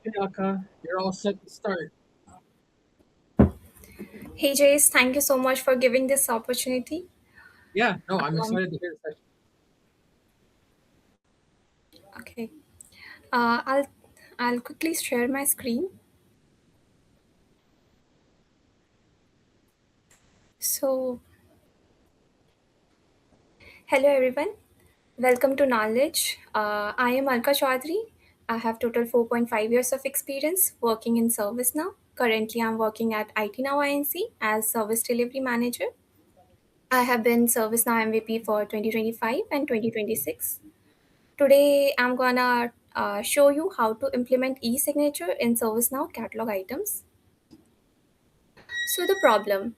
Hey Aka, you're all set to start. Hey Jace, thank you so much for giving this opportunity. Yeah, no, I'm Um, excited to hear the session. okay, I'll quickly share my screen. So, hello everyone, welcome to Knowledge. I am Alka Chaudhary. I have total 4.5 years of experience working in ServiceNow. Currently, I'm working at IT Now Inc. as Service Delivery Manager. I have been ServiceNow MVP for 2025 and 2026. Today, I'm gonna show you how to implement e-signature in ServiceNow catalog items. So the problem.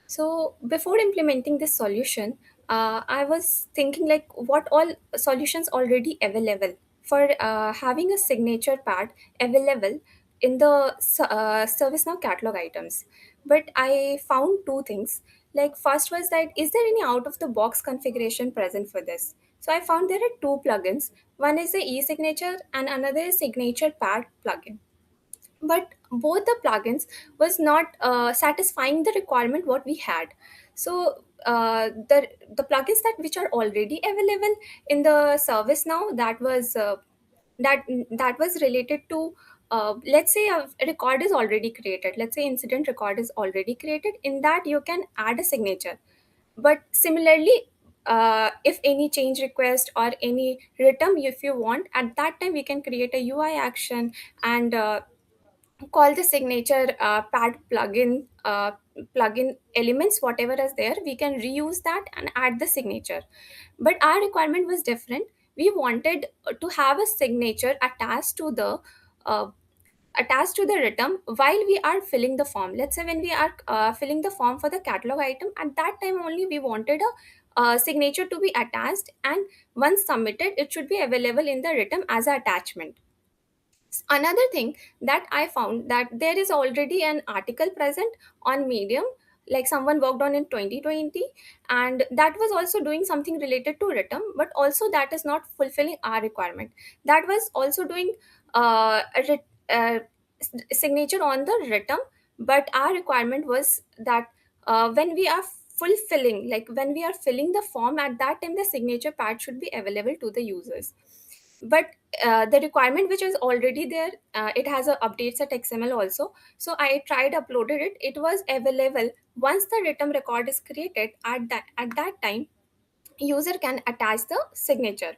So before implementing this solution, I was thinking like what all solutions already available for having a signature pad available in the ServiceNow catalog items. But I found two things. Like first was that is there any out of the box configuration present for this? So I found there are two plugins. One is the e-signature and another is signature pad plugin, but both the plugins was not satisfying the requirement what we had. So the plugins that which are already available in the service now, that that was related to let's say a record is already created, let's say incident record is already created, in that you can add a signature. But similarly, if any change request or any return if you want, at that time we can create a ui action and call the signature pad plugin elements whatever is there, we can reuse that and add the signature. But our requirement was different. We wanted to have a signature uh, attached to the return while we are filling the form. Let's say when we are filling the form for the catalog item, at that time only we wanted a signature to be attached, and once submitted it should be available in the return as an attachment. Another thing that I found, that there is already an article present on Medium, like someone worked on in 2020, and that was also doing something related to rhythm, but also that is not fulfilling our requirement. That was also doing signature on the rhythm, but our requirement was that when we are fulfilling, like when we are filling the form, at that time the signature part should be available to the users. But the requirement which is already there, it has a updates at xml also. So I tried uploaded it, it was available. Once the written record is created, at that time user can attach the signature.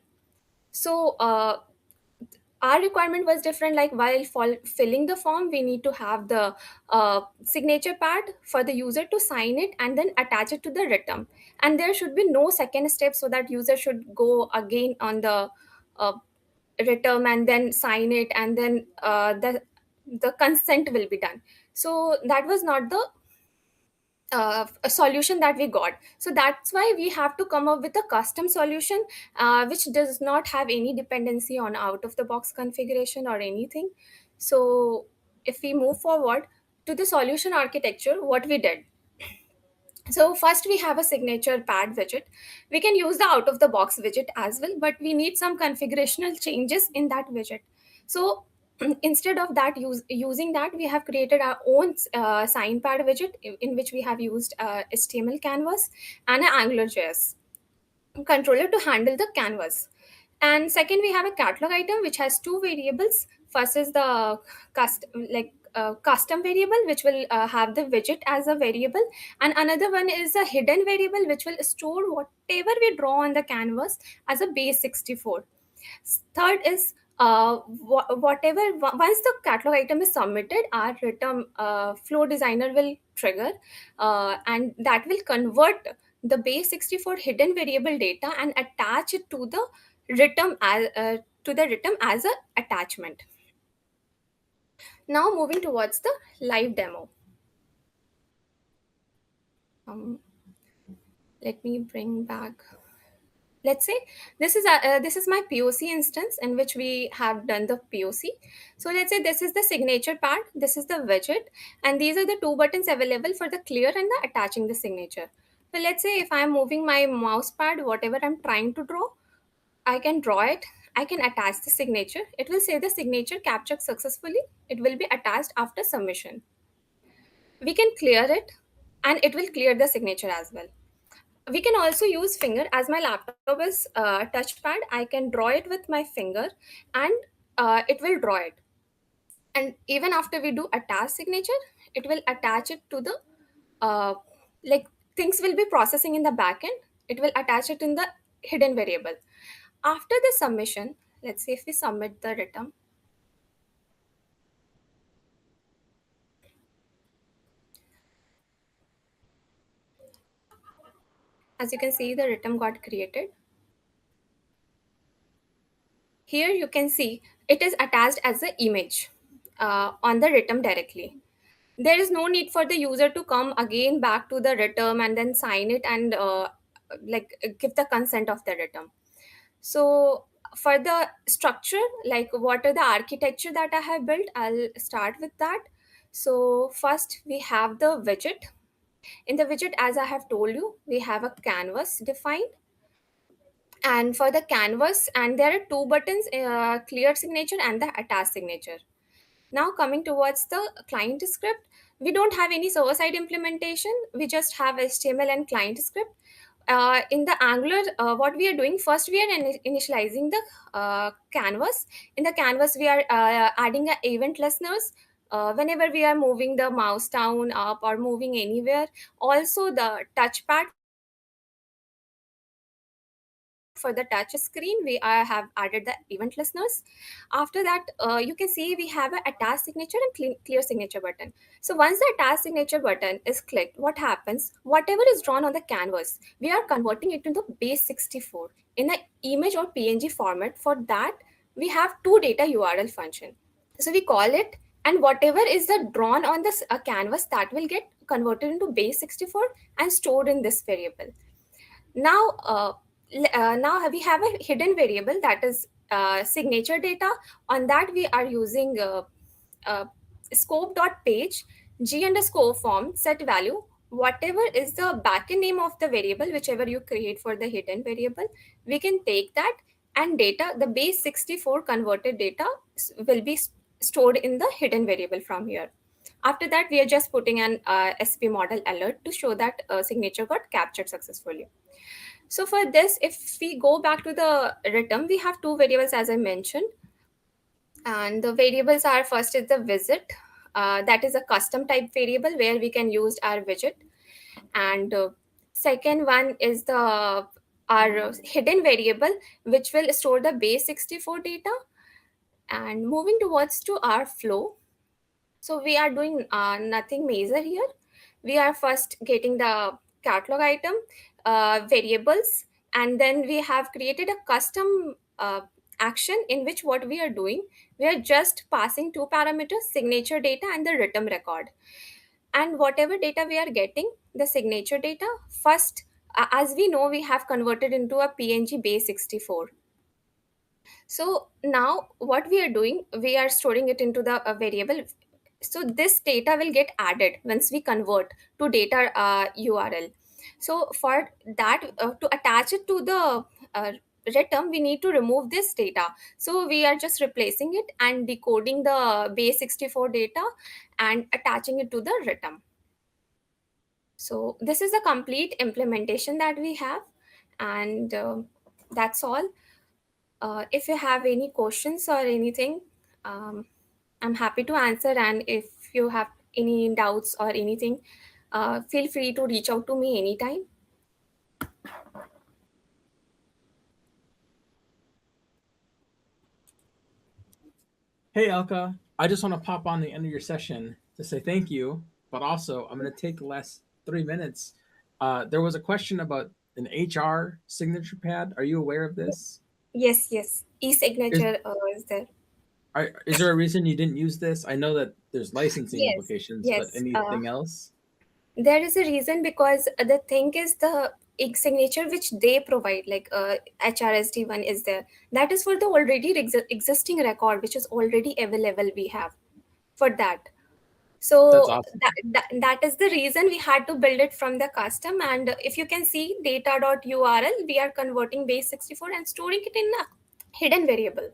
So our requirement was different, like while filling the form we need to have the signature pad for the user to sign it and then attach it to the return, and there should be no second step, so that user should go again on the uh, return and then sign it, and then the consent will be done. So that was not the a solution that we got. So that's why we have to come up with a custom solution which does not have any dependency on out of the box configuration or anything. So if we move forward to the solution architecture, what we did, so first we have a signature pad widget. We can use the out of the box widget as well, but we need some configurational changes in that widget. So instead of that using that, we have created our own sign pad widget in which we have used HTML canvas and an AngularJS controller to handle the canvas. And second, we have a catalog item which has two variables. First is the custom variable, which will have the widget as a variable, and another one is a hidden variable which will store whatever we draw on the canvas as a base 64. Third is once the catalog item is submitted, our return flow designer will trigger, and that will convert the base 64 hidden variable data and attach it to the return as a attachment. Now moving towards the live demo. um, Let me bring back, let's say this is my poc instance in which we have done the poc. So let's say this is the signature part, this is the widget, and these are the two buttons available for the clear and the attaching the signature. So let's say if I'm moving my mouse pad, whatever I'm trying to draw, I can draw it, I can attach the signature. It will say the signature captured successfully. It will be attached after submission. We can clear it, and it will clear the signature as well. We can also use finger. As my laptop is touchpad, I can draw it with my finger, and it will draw it. And even after we do attach signature, it will attach it to the uh, like things will be processing in the backend. It will attach it in the hidden variable. After the submission, let's say if we submit the return, as you can see, the return got created. Here you can see it is attached as an image on the return directly. There is no need for the user to come again back to the return and then sign it and give the consent of the return. So for the structure, like what are the architecture that I have built, I'll start with that. So first we have the widget. In the widget, as I have told you, we have a canvas defined. And for the canvas, and there are two buttons, clear signature and the attach signature. Now coming towards the client script, we don't have any server-side implementation. We just have HTML and client script. In the Angular, what we are doing first, we are initializing the canvas. In the canvas, we are adding a event listeners. Whenever we are moving the mouse down, up, or moving anywhere. Also, the touchpad for the touch screen, we have added the event listeners. After that, you can see we have a attach signature and clear signature button. So once the attach signature button is clicked, what happens? Whatever is drawn on the canvas, we are converting it into base 64 in an image or PNG format. For that, we have two data URL function. So we call it, and whatever is the drawn on this canvas, that will get converted into base 64 and stored in this variable. Now, now we have a hidden variable, that is signature data. On that, we are using scope.page g underscore form set value. Whatever is the backend name of the variable, whichever you create for the hidden variable, we can take that, and data, the base 64 converted data will be stored in the hidden variable from here. After that, we are just putting an SP model alert to show that signature got captured successfully. So for this, if we go back to the return, we have two variables as I mentioned. And the variables are, first is the visit. That is a custom type variable where we can use our widget. And second one is the our hidden variable, which will store the base 64 data. And moving towards to our flow, so we are doing nothing major here. We are first getting the catalog item variables, and then we have created a custom action in which what we are doing, we are just passing two parameters, signature data and the return record. And whatever data we are getting, the signature data, first, as we know, we have converted into a PNG base 64. So now what we are doing, we are storing it into the variable. So this data will get added once we convert to data URL. So for that, to attach it to the return, we need to remove this data. So we are just replacing it and decoding the base 64 data and attaching it to the return. So this is the complete implementation that we have, and that's all. If you have any questions or anything, um, I'm happy to answer. And if you have any doubts or anything, feel free to reach out to me anytime. Hey, Elka. I just want to pop on the end of your session to say thank you, but also I'm going to take the last 3 minutes. There was a question about an HR signature pad. Are you aware of this? Yes, yes. Is E-signature is there. is there a reason you didn't use this? I know that there's licensing Yes, implications, but yes. anything else? There is a reason, because the thing is the signature which they provide, like HRSD one is there. That is for the already existing record, which is already available. We have for that. That's So awesome. that is the reason we had to build it from the custom. And if you can see data.url, we are converting base 64 and storing it in hidden variable.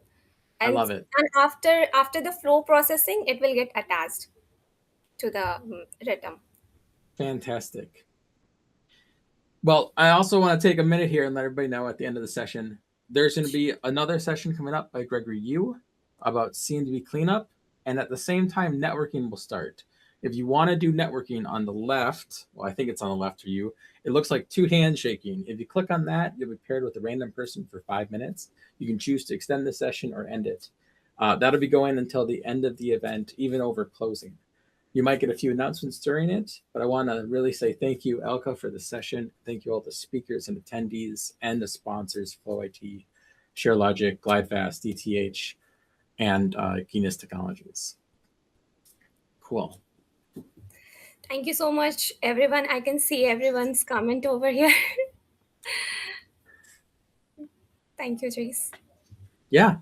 I and love it. and after the flow processing, it will get attached to the rhythm. Fantastic. Well, I also want to take a minute here and let everybody know at the end of the session, there's going to be another session coming up by Gregory Yu about CMDB cleanup. And at the same time, networking will start. If you want to do networking on the left, well, I think it's on the left for you, it looks like two hands shaking. If you click on that, you'll be paired with a random person for 5 minutes. You can choose to extend the session or end it. That'll be going until the end of the event, even over closing. You might get a few announcements during it, but I want to really say thank you, Elka, for the session. Thank you all the speakers and attendees and the sponsors, FlowIT, ShareLogic, GlideFast, DTH, and Guinness Technologies. Cool. Thank you so much, everyone. I can see everyone's comment over here. Thank you, Jace. Yeah.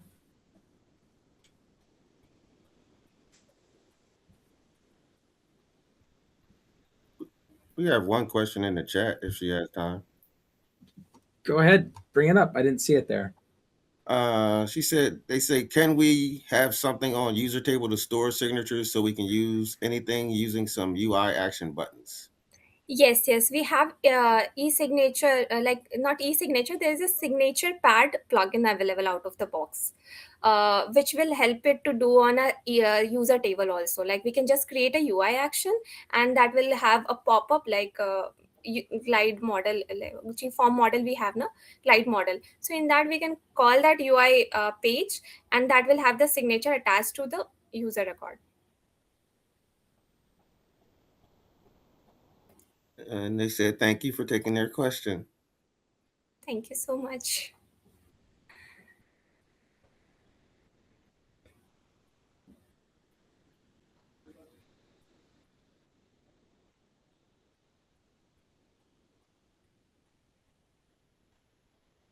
We have one question in the chat if she has time. Go ahead. Bring it up. I didn't see it there. She said, they say, can we have something on user table to store signatures so we can use anything using some UI action buttons? Yes, we have e-signature, like not e-signature, there is a signature pad plugin available out of the box, which will help it to do on a user table also. Like we can just create a UI action, and that will have a pop-up like glide model, like, which form model we have now, glide model. So in that we can call that UI page, and that will have the signature attached to the user record. And they said, thank you for taking their question. Thank you so much.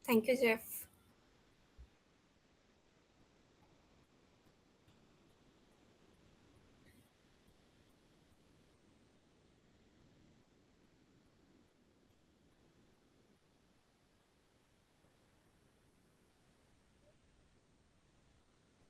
Thank you, Jeff.